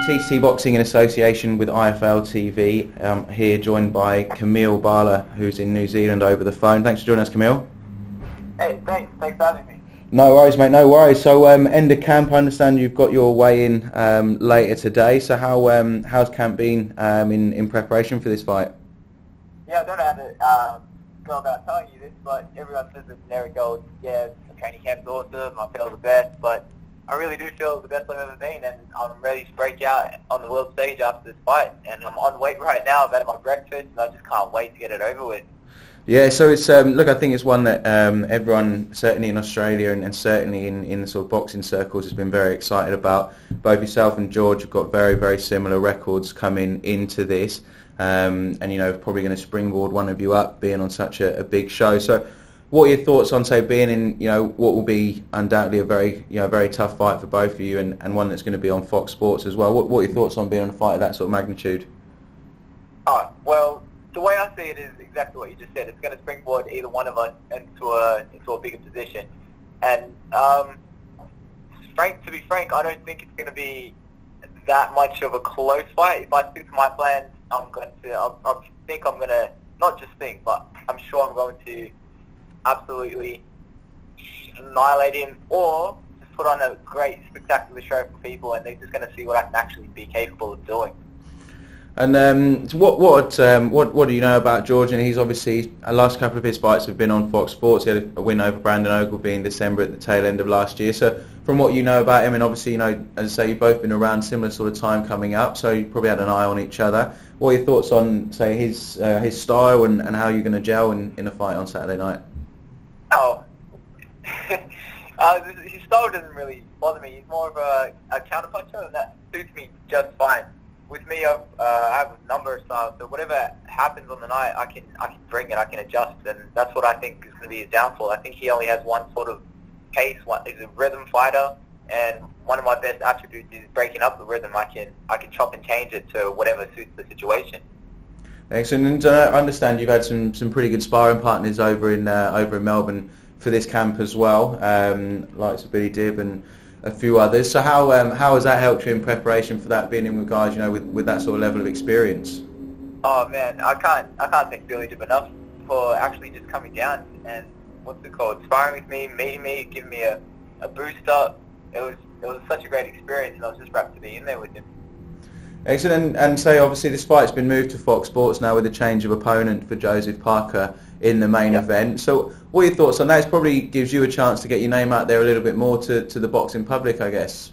TC Boxing in association with IFL TV. Here joined by Qamil Balla, who's in New Zealand over the phone. Thanks for joining us, Qamil. Hey, thanks for having me. No worries, mate, no worries. So, end of camp, I understand you've got your weigh-in later today. So how's camp been in preparation for this fight? Yeah, I don't know how to go about telling you this, but everyone says the generic goes, yeah, the training camp's awesome, I feel the best, but I really do feel the best I've ever been, and I'm ready to break out on the world stage after this fight. And I'm on weight right now. I've had my breakfast, and I just can't wait to get it over with. Yeah, so it's look, I think it's one that everyone, certainly in Australia and certainly in the sort of boxing circles, has been very excited about. Both yourself and George have got very, very similar records coming into this, and probably going to springboard one of you up being on such a big show. So, what are your thoughts on, say, being in, what will be undoubtedly a very tough fight for both of you, and one that's going to be on Fox Sports as well? What are your thoughts on being on a fight of that sort of magnitude? Well, the way I see it is exactly what you just said. It's going to springboard either one of us into a bigger position. And to be frank, I don't think it's going to be that much of a close fight. If I stick to my plan, I'm sure I'm going to absolutely annihilate him, or just put on a great spectacular show for people, and they're just going to see what I can actually be capable of doing. And so what do you know about George? And he's obviously, the last couple of his fights have been on Fox Sports. He had a win over Brandon Ogilvie in December at the tail end of last year. So from what you know about him, and obviously, as I say, you've both been around similar sort of time coming up, so you probably had an eye on each other. What are your thoughts on, say, his style and how you're going to gel in a fight on Saturday night? His style doesn't really bother me. He's more of a counterpuncher, and that suits me just fine. With me, I have a number of styles, so whatever happens on the night, I can bring it, I can adjust, and that's what I think is going to be his downfall. I think he only has one sort of pace. He's a rhythm fighter, and one of my best attributes is breaking up the rhythm. I can chop and change it to whatever suits the situation. Excellent. And I understand you've had some pretty good sparring partners over in Melbourne for this camp as well, like Billy Dibb and a few others. So how has that helped you in preparation for that, being in with guys, with that sort of level of experience? Oh man, I can't thank Billy Dibb enough for actually just coming down and sparring with me, meeting me, giving me a boost up. It was such a great experience, and I was just wrapped to be in there with him. Excellent. And say, obviously, this fight's been moved to Fox Sports now with a change of opponent for Joseph Parker in the main event. So what are your thoughts on that? It probably gives you a chance to get your name out there a little bit more to the boxing public, I guess.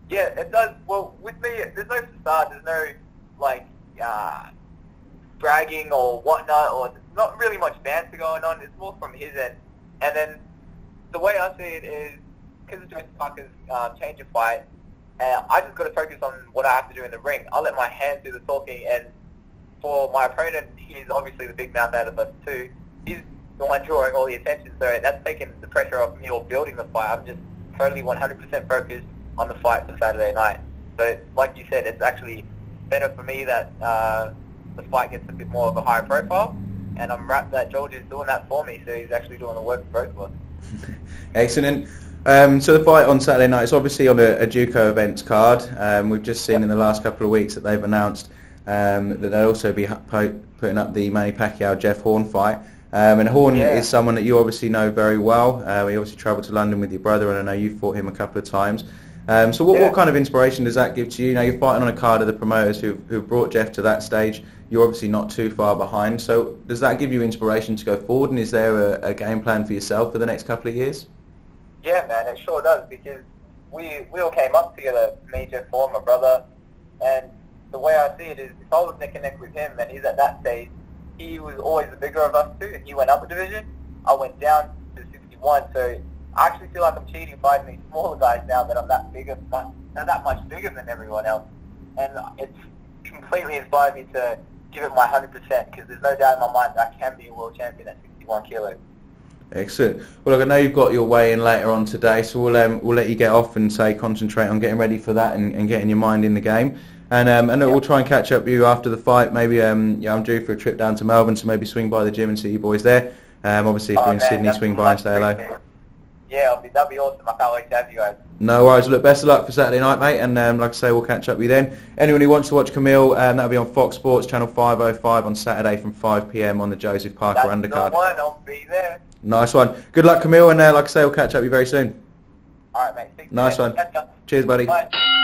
Yeah, it does. Well, with me, there's no facade, there's no, bragging or whatnot, or there's not really much banter going on. It's more from his end. And then the way I see it is, because of Joseph Parker's change of fight, I just got to focus on what I have to do in the ring. I'll let my hands do the talking, and for my opponent, he's obviously the big mouth out of us too. He's the one drawing all the attention, so that's taking the pressure off me or building the fight. I'm just totally 100% focused on the fight for Saturday night. So, like you said, it's actually better for me that the fight gets a bit more of a higher profile, and I'm wrapped that George is doing that for me, so he's actually doing the work for both of us. Excellent. So the fight on Saturday night is obviously on a JUCO events card. We've just seen in the last couple of weeks that they've announced that they'll also be putting up the Manny Pacquiao-Jeff Horn fight. And Horn is someone that you obviously know very well. He obviously travelled to London with your brother, and I know you've fought him a couple of times. So what kind of inspiration does that give to you? You're fighting on a card of the promoters who've brought Jeff to that stage. You're obviously not too far behind. So does that give you inspiration to go forward, and is there a game plan for yourself for the next couple of years? Yeah, man, it sure does, because we all came up together, me, Jeff Horn, my brother, and the way I see it is, if I was neck and neck with him and he's at that stage, he was always the bigger of us two, and he went up a division, I went down to 61, so I actually feel like I'm cheating fighting these smaller guys now that I'm that much bigger than everyone else, and it's completely inspired me to give it my 100%, because there's no doubt in my mind that I can be a world champion at 61 kilos. Excellent. Well, look, I know you've got your weigh-in later on today, so we'll let you get off and concentrate on getting ready for that and getting your mind in the game. And we'll try and catch up with you after the fight. Maybe I'm due for a trip down to Melbourne, so maybe swing by the gym and see you boys there. Obviously, if you're in Sydney, swing by and say hello. Yeah, that'll be awesome. I can't wait to have you guys. No worries. Look, best of luck for Saturday night, mate. And like I say, we'll catch up with you then. Anyone who wants to watch Qamil, that'll be on Fox Sports, channel 505 on Saturday from 5 p.m. on the Joseph Parker That's undercard. the one. I'll be there. Nice one. Good luck, Qamil, and like I say, we'll catch up with you very soon. All right, mate. Nice one. Cheers, buddy. Bye.